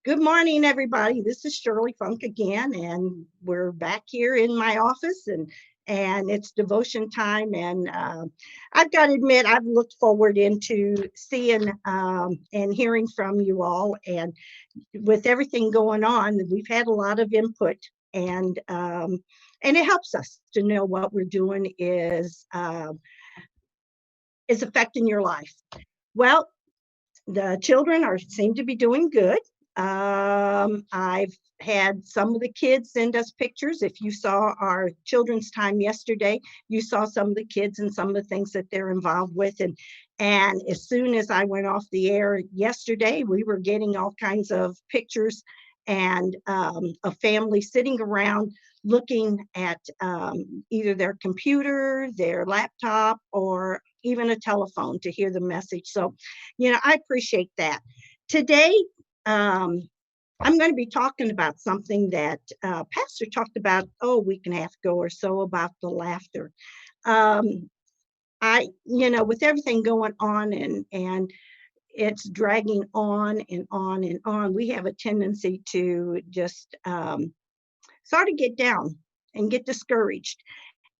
Good morning, everybody. This is Shirley Funk again, and we're back here in my office, and it's devotion time. And I've got to admit, I've looked forward into seeing and hearing from you all. And with everything going on, we've had a lot of input, and it helps us to know what we're doing is affecting your life. Well, the children are seem to be doing good. I've had some of the kids send us pictures. If you saw our children's time yesterday, you saw some of the kids and some of the things that they're involved with. And as soon as I went off the air yesterday, we were getting all kinds of pictures and a family sitting around looking at either their computer, their laptop, or even a telephone to hear the message. So, I appreciate that. Today, um, I'm going to be talking about something that Pastor talked about, a week and a half ago or so, about the laughter. Um, with everything going on and it's dragging on and on and on, we have a tendency to just sort of get down and get discouraged.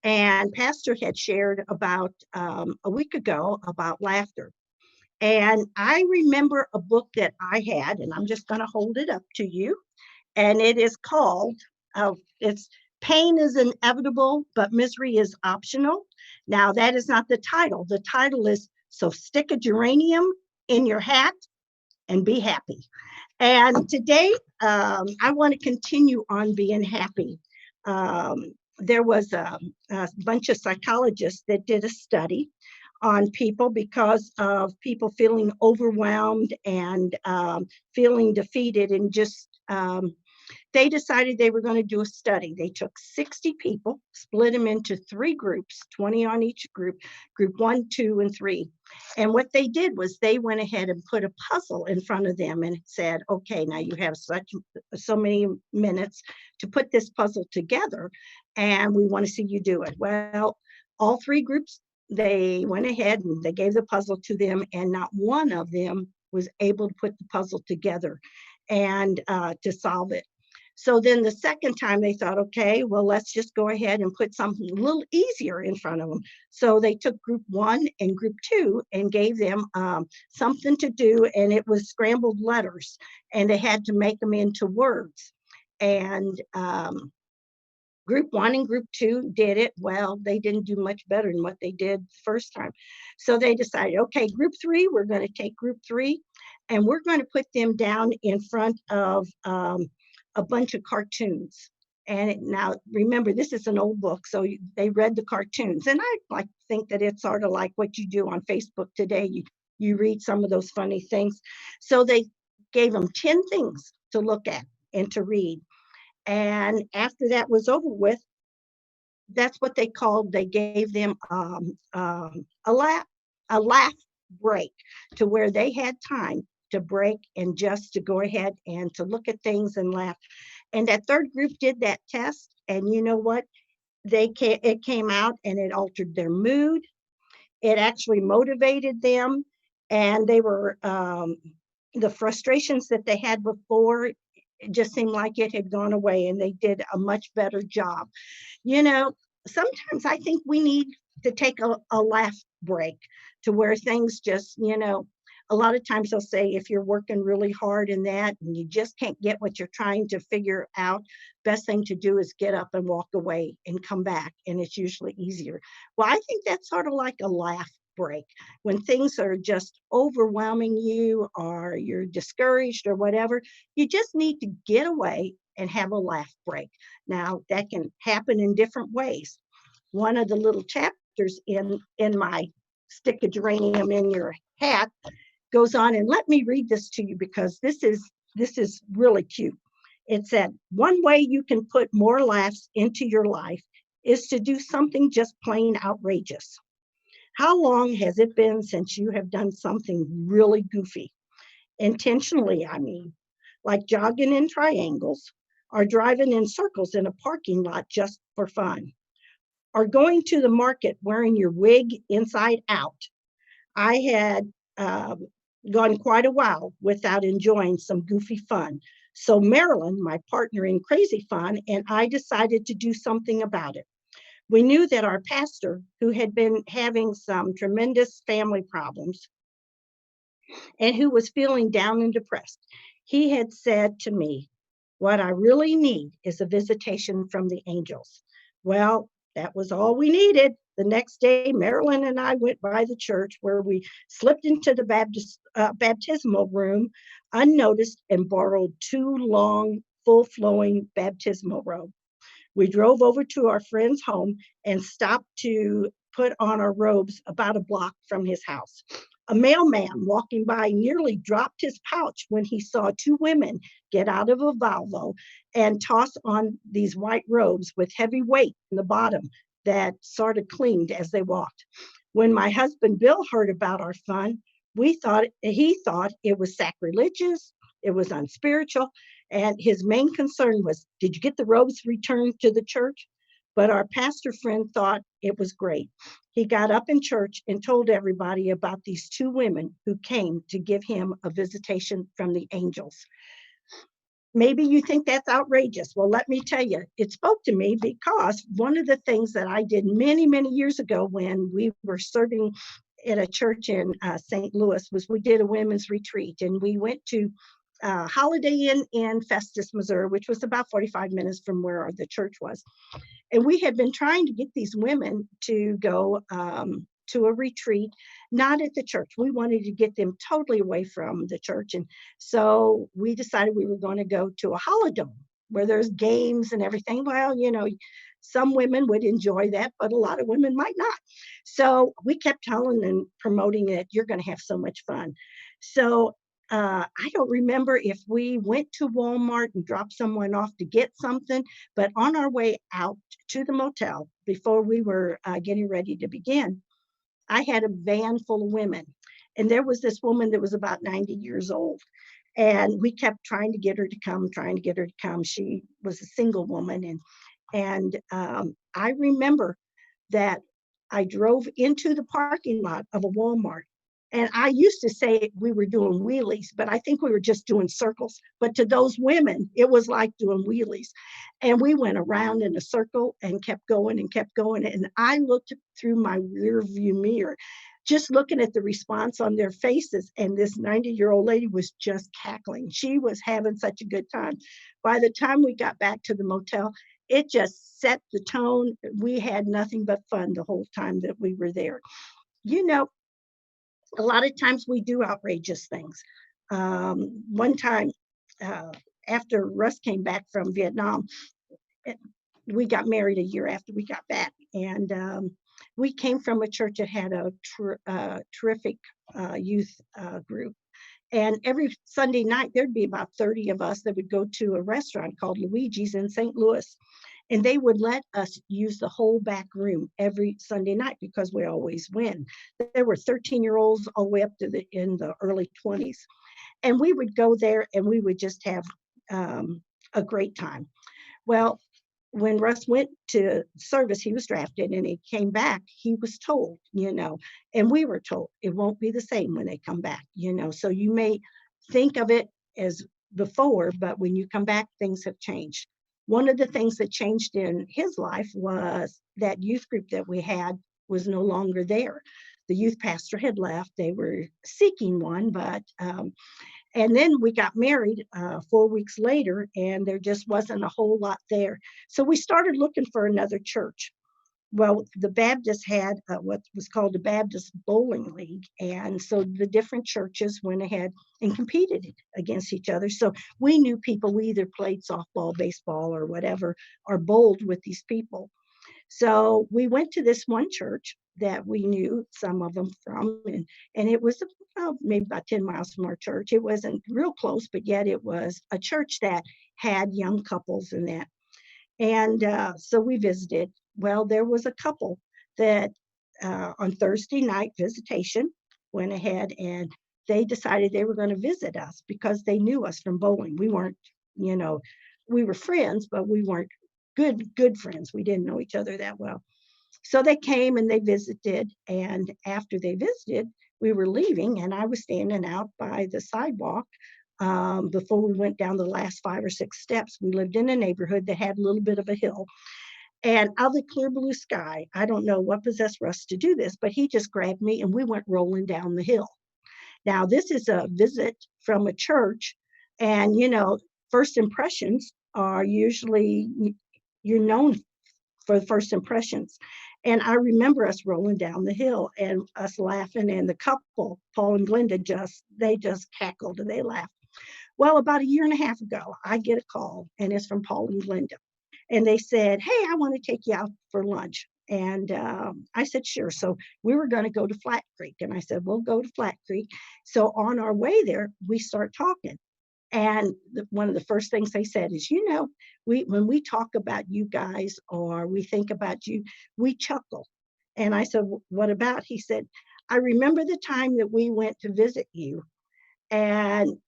And Pastor had shared about a week ago about laughter. And I remember a book that I had, and I'm just going to hold it up to you. And it is called, it's Pain is Inevitable, but Misery is Optional. Now, that is not the title. The title is So Stick a Geranium in Your Hat and Be Happy. And today, I want to continue on being happy. There was a bunch of psychologists that did a study on people because of people feeling overwhelmed and feeling defeated and just they decided they were going to do a study. They took 60 people, split them into three groups, 20 on each group, group 1, 2, and 3. And what they did was they went ahead and put a puzzle in front of them and said, okay, now you have so many minutes to put this puzzle together, and we want to see you do it. Well, all three groups, they went ahead and they gave the puzzle to them, and not one of them was able to put the puzzle together and to solve it. So then the second time they thought, okay, well, let's just go ahead and put something a little easier in front of them. So they took group 1 and group 2 and gave them something to do, and it was scrambled letters, and they had to make them into words. And group 1 and group 2 did it. Well, they didn't do much better than what they did the first time. So they decided, okay, group 3, we're going to take group 3 and we're going to put them down in front of a bunch of cartoons. And now, remember, this is an old book, so they read the cartoons. And I like think that it's sort of like what you do on Facebook today. You read some of those funny things. So they gave them 10 things to look at and to read. And after that was over with, that's what they gave them a laugh break, to where they had time to break and just to go ahead and to look at things and laugh. And that third group did that test, and you know what? It came out and it altered their mood. It actually motivated them, and they were the frustrations that they had before, it just seemed like it had gone away, and they did a much better job. You know, sometimes I think we need to take a laugh break, to where things just, a lot of times they'll say if you're working really hard in that and you just can't get what you're trying to figure out, best thing to do is get up and walk away and come back. And it's usually easier. Well, I think that's sort of like a laugh break. When things are just overwhelming you or you're discouraged or whatever, you just need to get away and have a laugh break. Now, that can happen in different ways. One of the little chapters in my Stick a Geranium in Your Hat goes on, and let me read this to you because this is really cute. It said, one way you can put more laughs into your life is to do something just plain outrageous. How long has it been since you have done something really goofy? Intentionally, I mean, like jogging in triangles, or driving in circles in a parking lot just for fun, or going to the market wearing your wig inside out. I had gone quite a while without enjoying some goofy fun. So Marilyn, my partner in crazy fun, and I decided to do something about it. We knew that our pastor, who had been having some tremendous family problems and who was feeling down and depressed, he had said to me, "What I really need is a visitation from the angels." Well, that was all we needed. The next day, Marilyn and I went by the church where we slipped into the baptismal room unnoticed and borrowed two long, full flowing baptismal robes. We drove over to our friend's home and stopped to put on our robes about a block from his house. A mailman walking by nearly dropped his pouch when he saw two women get out of a Volvo and toss on these white robes with heavy weight in the bottom that sort of clinged as they walked. When my husband Bill heard about our fun, he thought it was sacrilegious, it was unspiritual, and his main concern was, did you get the robes returned to the church? But our pastor friend thought it was great. He got up in church and told everybody about these two women who came to give him a visitation from the angels. Maybe you think that's outrageous. Well, let me tell you, it spoke to me because one of the things that I did many, many years ago when we were serving at a church in St. Louis was we did a women's retreat, and we went to Holiday Inn in Festus, Missouri, which was about 45 minutes from where the church was. And we had been trying to get these women to go to a retreat, not at the church. We wanted to get them totally away from the church. And so we decided we were going to go to a holidome where there's games and everything. Well, some women would enjoy that, but a lot of women might not. So we kept telling and promoting it. You're going to have so much fun. So I don't remember if we went to Walmart and dropped someone off to get something, but on our way out to the motel, before we were getting ready to begin, I had a van full of women. And there was this woman that was about 90 years old. And we kept trying to get her to come, trying to get her to come. She was a single woman. And I remember that I drove into the parking lot of a Walmart. And I used to say we were doing wheelies, but I think we were just doing circles. But to those women, it was like doing wheelies. And we went around in a circle and kept going and kept going. And I looked through my rear view mirror, just looking at the response on their faces. And this 90-year-old lady was just cackling. She was having such a good time. By the time we got back to the motel, it just set the tone. We had nothing but fun the whole time that we were there. You know, a lot of times we do outrageous things. One time, uh, after Russ came back from Vietnam, eh, we got married a year after we got back. And we came from a church that had a terrific youth group. And every Sunday night, there'd be about 30 of us that would go to a restaurant called Luigi's in St. Louis. And they would let us use the whole back room every Sunday night because we always win. There were 13-year-olds all the way up to in the early 20s. And we would go there and we would just have a great time. Well, when Russ went to service, he was drafted and he came back, he was told, and we were told it won't be the same when they come back, So you may think of it as before, but when you come back, things have changed. One of the things that changed in his life was that youth group that we had was no longer there. The youth pastor had left. They were seeking one, but and then we got married 4 weeks later, and there just wasn't a whole lot there. So we started looking for another church. Well, the Baptist had what was called the Baptist Bowling League. And so the different churches went ahead and competed against each other. So we knew people, we either played softball, baseball, or whatever, or bowled with these people. So we went to this one church that we knew some of them from, and it was maybe about 10 miles from our church. It wasn't real close, but yet it was a church that had young couples in that. And so we visited. Well, there was a couple that on Thursday night visitation went ahead and they decided they were going to visit us because they knew us from bowling. We weren't, we were friends, but we weren't good friends. We didn't know each other that well. So they came and they visited. And after they visited, we were leaving, and I was standing out by the sidewalk. Before we went down the last 5 or 6 steps, we lived in a neighborhood that had a little bit of a hill. And out of the clear blue sky, I don't know what possessed Russ to do this, but he just grabbed me and we went rolling down the hill. Now, this is a visit from a church, and first impressions are usually you're known for the first impressions. And I remember us rolling down the hill and us laughing, and the couple, Paul and Glenda, they just cackled and they laughed. Well, about a year and a half ago, I get a call, and it's from Paul and Glenda. And they said, "Hey, I want to take you out for lunch." And I said, "Sure." So we were going to go to Flat Creek. And I said, "We'll go to Flat Creek." So on our way there, we start talking. And one of the first things they said is, when we talk about you guys or we think about you, we chuckle. And I said, "What about?" He said, "I remember the time that we went to visit you and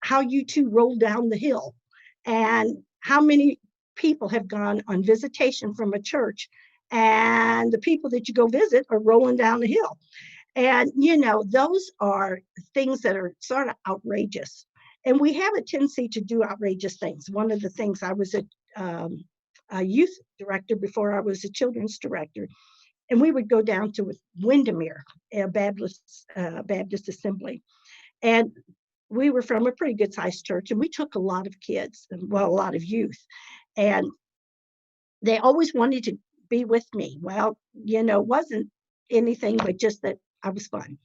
how you two rolled down the hill, and how many people have gone on visitation from a church, and the people that you go visit are rolling down the hill." And, those are things that are sort of outrageous. And we have a tendency to do outrageous things. One of the things, I was a youth director before I was a children's director, and we would go down to Windermere, a Baptist assembly. And we were from a pretty good sized church, and we took a lot of kids, well, a lot of youth. And they always wanted to be with me. Well, it wasn't anything but just that I was fun.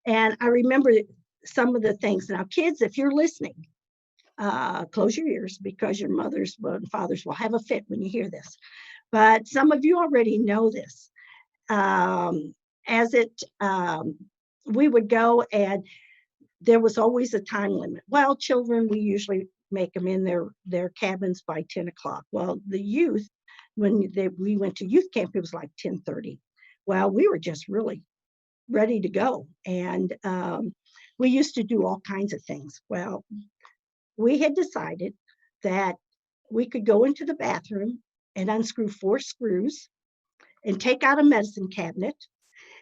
And I remember some of the things. Now, kids, if you're listening, close your ears, because your mothers and fathers will have a fit when you hear this. But some of you already know this. As it, we would go, and there was always a time limit. Well, children, we usually make them in their cabins by 10 o'clock. Well, the youth, when we went to youth camp, it was like 10:30. Well, we were just really ready to go. And we used to do all kinds of things. Well, we had decided that we could go into the bathroom and unscrew 4 screws and take out a medicine cabinet.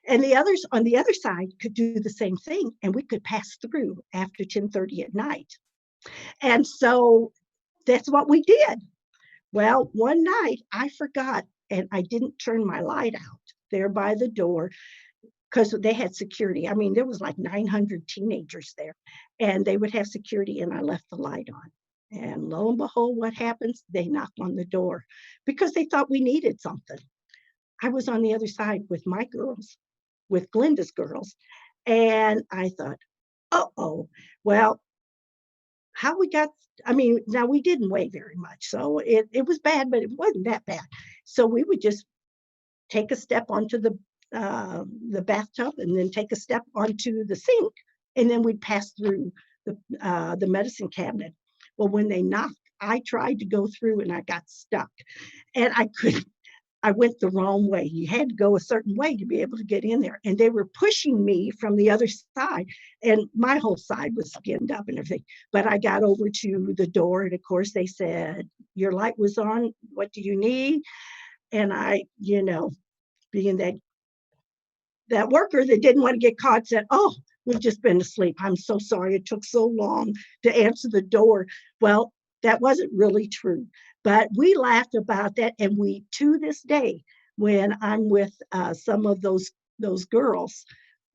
And the others on the other side could do the same thing, and we could pass through after 10:30 at night. And so that's what we did. Well, one night I forgot, and I didn't turn my light out there by the door, because they had security. I mean, there was like 900 teenagers there, and they would have security, and I left the light on. And lo and behold, what happens? They knock on the door because they thought we needed something. I was on the other side with my girls, with Glenda's girls, and I thought, uh-oh. Well, how we got, I mean, now we didn't weigh very much, so it was bad, but it wasn't that bad. So we would just take a step onto the bathtub, and then take a step onto the sink, and then we'd pass through the medicine cabinet. Well, when they knocked, I tried to go through, and I got stuck, and I couldn't. I went the wrong way. You had to go a certain way to be able to get in there. And they were pushing me from the other side. And my whole side was skinned up and everything. But I got over to the door. And of course, they said, "Your light was on. What do you need?" And I, being that worker that didn't want to get caught, said, "Oh, we've just been asleep. I'm so sorry it took so long to answer the door." Well, that wasn't really true. But we laughed about that, and we, to this day, when I'm with some of those girls,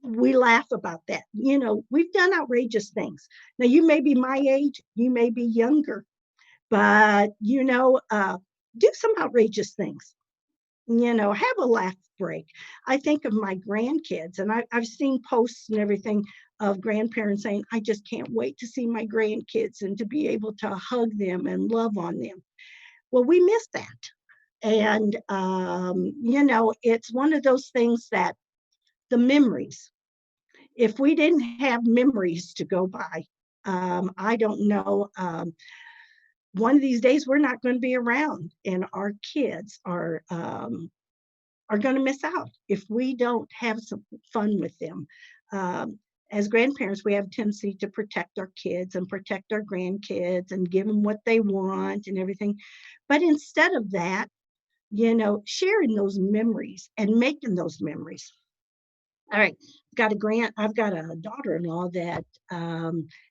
we laugh about that. We've done outrageous things. Now, you may be my age, you may be younger, but do some outrageous things. Have a laugh break. I think of my grandkids, and I've seen posts and everything of grandparents saying, "I just can't wait to see my grandkids and to be able to hug them and love on them." Well, we miss that. And, it's one of those things that the memories, if we didn't have memories to go by, I don't know. One of these days, we're not going to be around, and our kids are going to miss out if we don't have some fun with them. As grandparents, we have a tendency to protect our kids and protect our grandkids and give them what they want and everything. But instead of that, sharing those memories and making those memories. All right. I've got a daughter-in-law that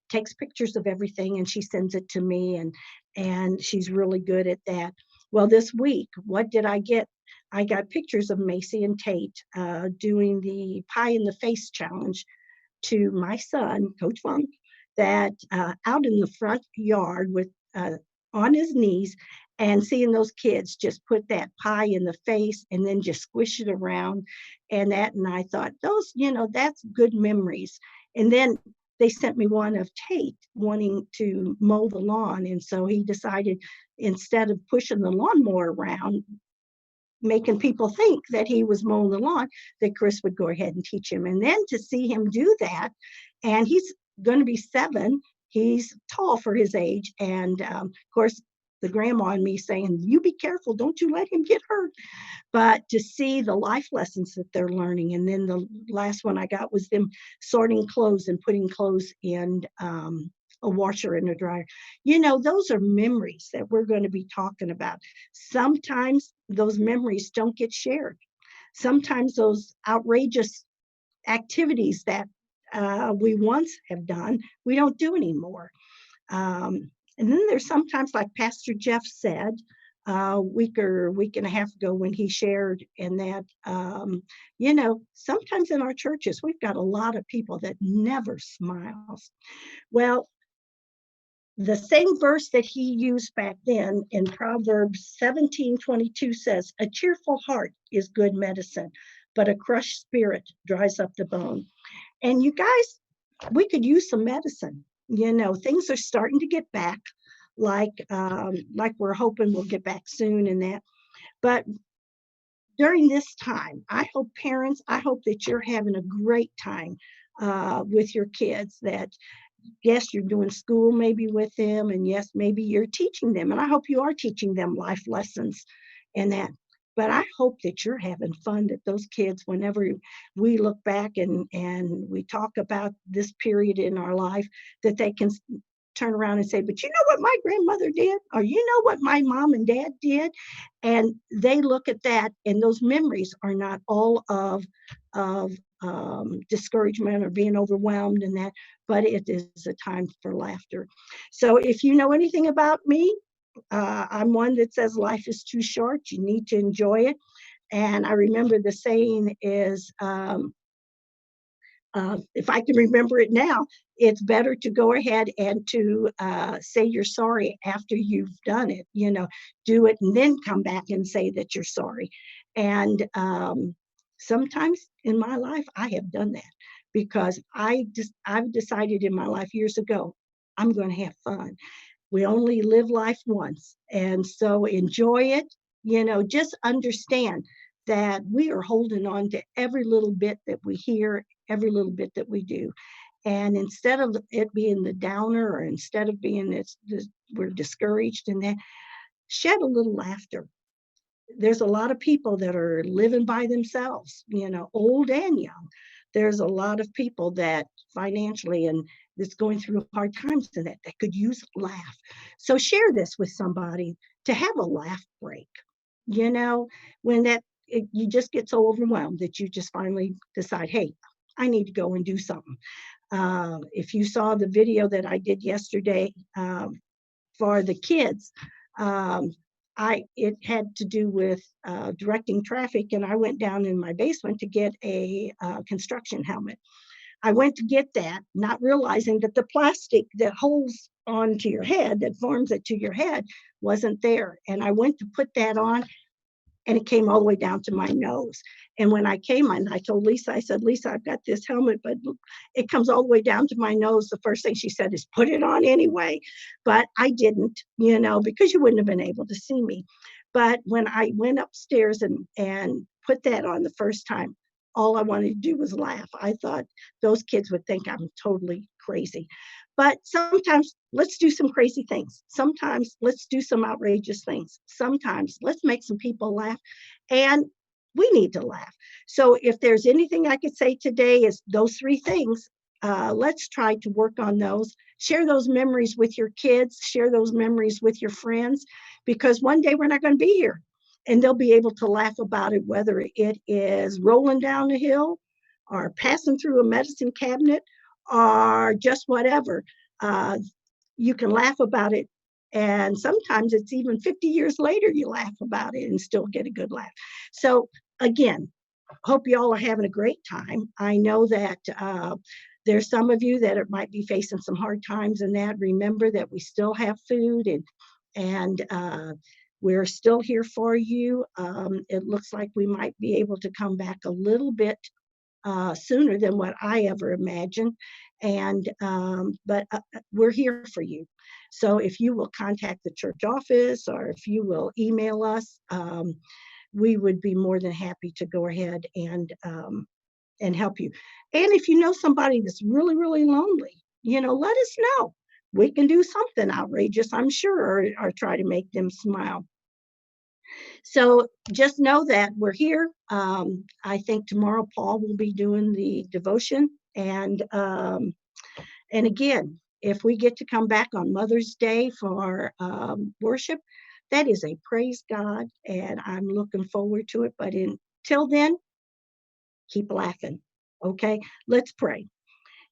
takes pictures of everything and she sends it to me and she's really good at that. Well, this week, what did I get? I got pictures of Macy and Tate doing the pie in the face challenge to my son, Coach Funk, that out in the front yard with on his knees and seeing those kids just put that pie in the face and then just squish it around and I thought those, that's good memories. And then they sent me one of Tate wanting to mow the lawn. And so he decided instead of pushing the lawnmower around, making people think that he was mowing the lawn, that Chris would go ahead and teach him. And then to see him do that, and he's going to be 7, he's tall for his age. And of course, the grandma and me saying, you be careful, don't you let him get hurt. But to see the life lessons that they're learning. And then the last one I got was them sorting clothes and putting clothes in a washer and a dryer. Those are memories that we're going to be talking about. Sometimes those memories don't get shared. Sometimes those outrageous activities that we once have done, we don't do anymore. And then there's sometimes, like Pastor Jeff said a week and a half ago when he shared, and that, sometimes in our churches, we've got a lot of people that never smiles. Well, the same verse that he used back then in Proverbs 17:22 says, a cheerful heart is good medicine, but a crushed spirit dries up the bone. And you guys, we could use some medicine. Things are starting to get back like we're hoping we'll get back soon and that. But during this time, I hope that you're having a great time with your kids, that yes, you're doing school maybe with them, and yes, maybe you're teaching them, and I hope you are teaching them life lessons and that. But I hope that you're having fun, that those kids, whenever we look back and we talk about this period in our life, that they can turn around and say, but you know what my grandmother did? Or you know what my mom and dad did? And they look at that, and those memories are not all of discouragement or being overwhelmed and that, but it is a time for laughter. So if you know anything about me, I'm one that says life is too short. You need to enjoy it. And I remember the saying is, if I can remember it now, it's better to go ahead and to say you're sorry after you've done it. Do it and then come back and say that you're sorry. And sometimes in my life, I have done that because I've decided in my life years ago, I'm going to have fun. We only live life once. And so enjoy it. Just understand that we are holding on to every little bit that we hear, every little bit that we do. And instead of it being the downer, or instead of being this we're discouraged and that, shed a little laughter. There's a lot of people that are living by themselves, old and young. There's a lot of people that financially and that's going through hard times and that could use a laugh. So share this with somebody to have a laugh break. When you just get so overwhelmed that you just finally decide, hey, I need to go and do something. If you saw the video that I did yesterday for the kids, it had to do with directing traffic, and I went down in my basement to get a construction helmet. I went to get that, not realizing that the plastic that holds onto your head, that forms it to your head, wasn't there. And I went to put that on, and it came all the way down to my nose. And when I came in, I told Lisa, I said, Lisa, I've got this helmet, but it comes all the way down to my nose. The first thing she said is, put it on anyway. But I didn't, because you wouldn't have been able to see me. But when I went upstairs and put that on the first time, all I wanted to do was laugh. I thought those kids would think I'm totally crazy. But sometimes let's do some crazy things. Sometimes let's do some outrageous things. Sometimes let's make some people laugh. And we need to laugh. So if there's anything I could say today is those 3 things. Let's try to work on those. Share those memories with your kids. Share those memories with your friends, because one day we're not going to be here. And they'll be able to laugh about it, whether it is rolling down the hill or passing through a medicine cabinet or just whatever, you can laugh about it. And sometimes it's even 50 years later, you laugh about it and still get a good laugh. So again, hope you all are having a great time. I know that there's some of you that might be facing some hard times in that. Remember that we still have food, and we're still here for you. It looks like we might be able to come back a little bit sooner than what I ever imagined. But we're here for you. So if you will contact the church office or if you will email us, we would be more than happy to go ahead and help you. And if you know somebody that's really, really lonely, let us know. We can do something outrageous, I'm sure, or try to make them smile. So just know that we're here. I think tomorrow Paul will be doing the devotion. And again, if we get to come back on Mother's Day for worship, that is a praise God, and I'm looking forward to it. But until then, keep laughing. Okay, let's pray.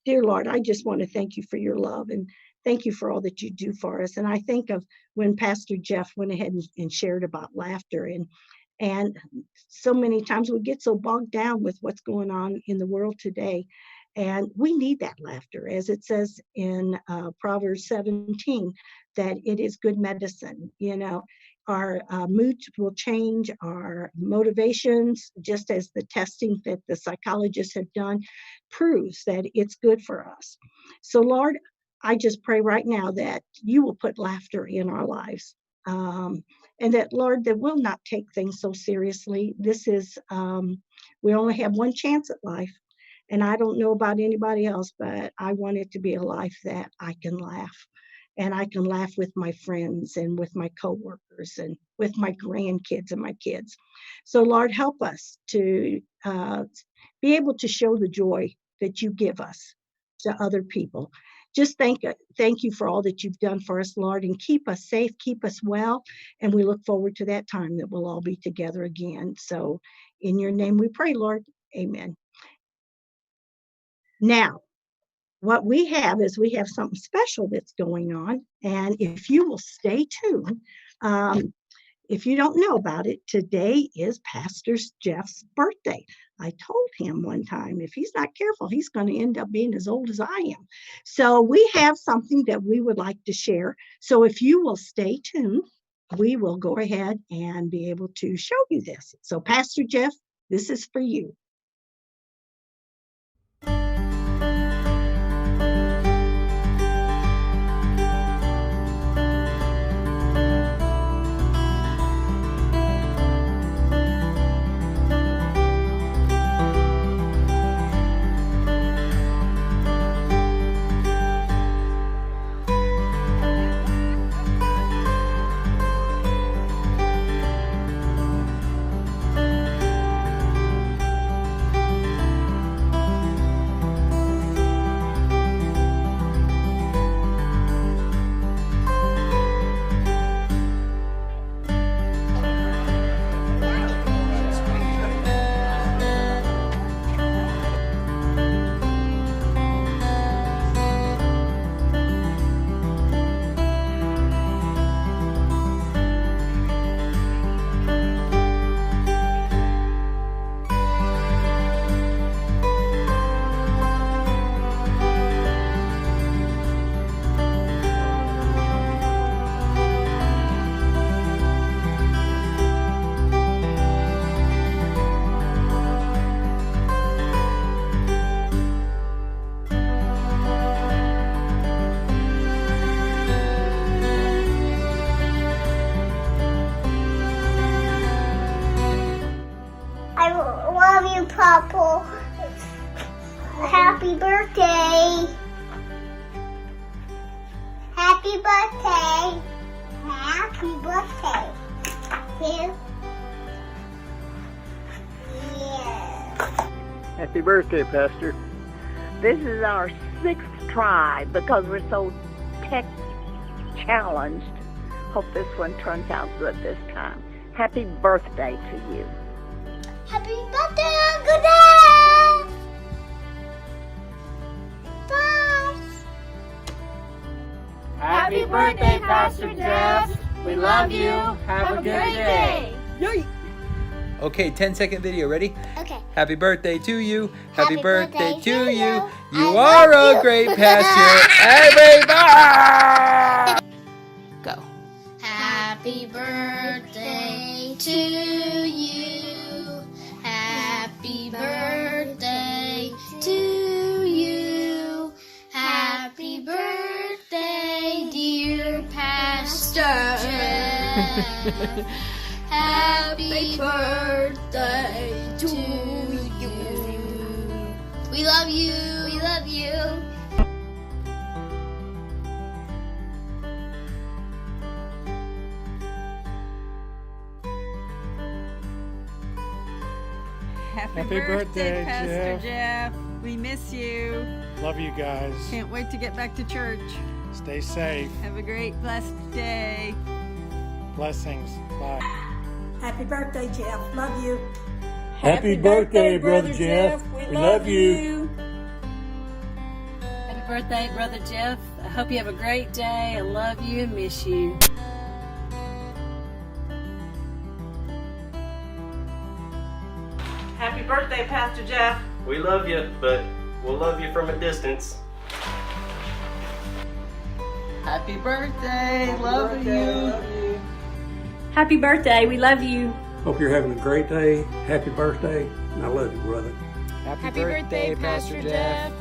Dear Lord, I just want to thank you for your love and thank you for all that you do for us. And I think of when Pastor Jeff went ahead and shared about laughter, and so many times we get so bogged down with what's going on in the world today. And we need that laughter, as it says in Proverbs 17, that it is good medicine. Our moods will change, our motivations, just as the testing that the psychologists have done proves that it's good for us. So, Lord, I just pray right now that you will put laughter in our lives. And that, Lord, that we'll not take things so seriously. This is, we only have one chance at life. And I don't know about anybody else, but I want it to be a life that I can laugh. And I can laugh with my friends and with my coworkers and with my grandkids and my kids. So, Lord, help us to be able to show the joy that you give us to other people. Just thank you for all that you've done for us, Lord, and keep us safe, keep us well. And we look forward to that time that we'll all be together again. So in your name we pray, Lord. Amen. Now, what we have is we have something special that's going on. And if you will stay tuned, if you don't know about it, today is Pastor Jeff's birthday. I told him one time, if he's not careful, he's going to end up being as old as I am. So we have something that we would like to share. So if you will stay tuned, we will go ahead and be able to show you this. So Pastor Jeff, this is for you. Papa. Happy birthday. Happy birthday. Happy birthday. Here. Yeah. Happy birthday, Pastor. This is our 6th try because we're so tech challenged. Hope this one turns out good this time. Happy birthday to you. Happy birthday, Uncle Dad! Happy birthday, Pastor Jeff. We love you. Have a good day. Yay! Okay, 10-second video. Ready? Okay. Happy birthday to you. Happy Happy birthday birthday to to you. you. You I are love a you. great pastor. Everybody! Go. Happy birthday to you. Happy birthday to you. Happy birthday, dear Pastor Jeff. Happy birthday to you. We love you. We love you. Happy birthday, Pastor Jeff. We miss you. Love you guys. Can't wait to get back to church. Stay safe. Have a great, blessed day. Blessings. Bye. Happy birthday, Jeff. Love you. Happy birthday, Brother Jeff. We love you. Happy birthday, Brother Jeff. I hope you have a great day. I love you and miss you. Happy birthday, Pastor Jeff. We love you, but we'll love you from a distance. Happy birthday. Love you. Happy birthday. We love you. Hope you're having a great day. Happy birthday. And I love you, brother. Happy birthday, Pastor Jeff.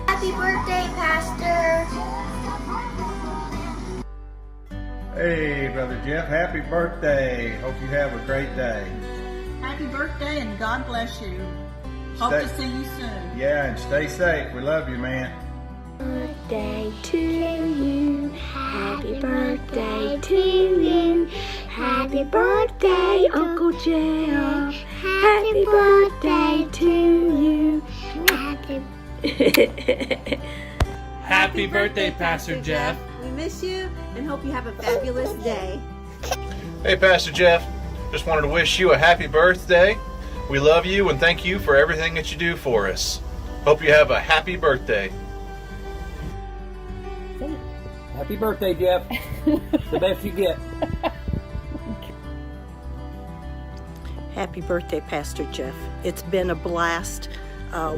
Happy birthday, Pastor. Hey, Brother Jeff, happy birthday. Hope you have a great day. Happy birthday and God bless you. Hope to see you soon. Yeah, and stay safe. We love you, man. Birthday to you. Happy birthday to you. Happy birthday, Uncle Jeff. Happy birthday to you. Happy birthday, Pastor Jeff. We miss you and hope you have a fabulous day. Hey, Pastor Jeff. Just wanted to wish you a happy birthday. We love you and thank you for everything that you do for us. Hope you have a happy birthday. Happy birthday, Jeff. The best you get. Happy birthday, Pastor Jeff. It's been a blast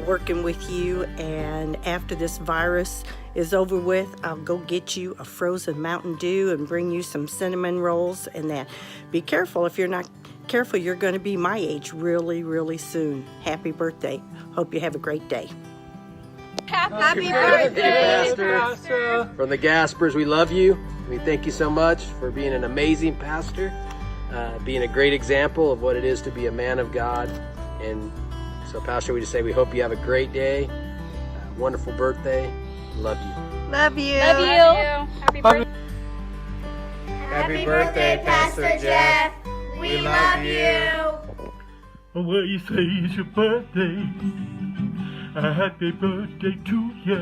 working with you, and after this virus is over with, I'll go get you a frozen Mountain Dew and bring you some cinnamon rolls and that. Be careful. If you're not careful, you're going to be my age really, really soon. Happy birthday. Hope you have a great day. Happy birthday, Pastor. From the Gaspers, we love you. We thank you so much for being an amazing pastor, being a great example of what it is to be a man of God. And so, Pastor, we just say we hope you have a great day, wonderful birthday. Love you. Love you. Love you. Happy birthday. Happy birthday, Pastor Jeff. We love you. Well, you say it's your birthday. A happy birthday to you.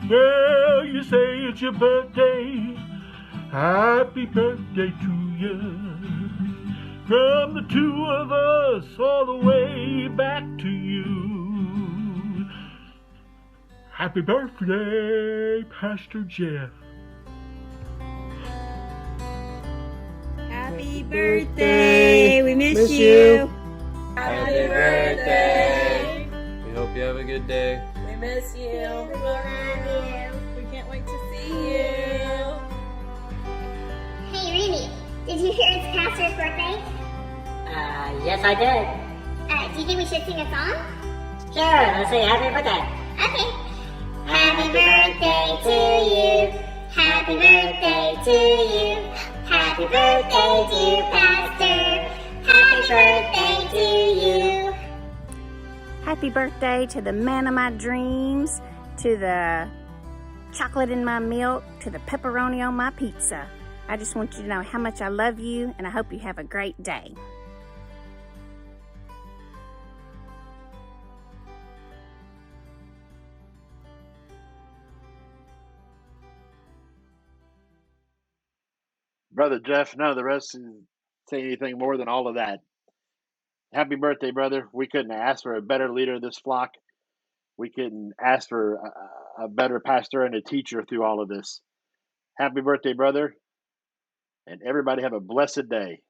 Well, you say it's your birthday. Happy birthday to you. From the two of us all the way back to you. Happy birthday, Pastor Jeff. Happy birthday. We miss you. Happy birthday. We hope you have a good day. We miss you. We love you. We can't wait to see you. Hey, Randy, did you hear it's Pastor's birthday? Yes, I did. Do you think we should sing a song? Sure, let's say happy birthday. Okay. Happy birthday to you. Happy birthday to you. Happy birthday, dear Pastor. Happy birthday to you. Happy birthday to the man of my dreams, to the chocolate in my milk, to the pepperoni on my pizza. I just want you to know how much I love you, and I hope you have a great day. Brother Jeff, none of the rest can say anything more than all of that. Happy birthday, brother. We couldn't ask for a better leader of this flock. We couldn't ask for a better pastor and a teacher through all of this. Happy birthday, brother. And everybody have a blessed day.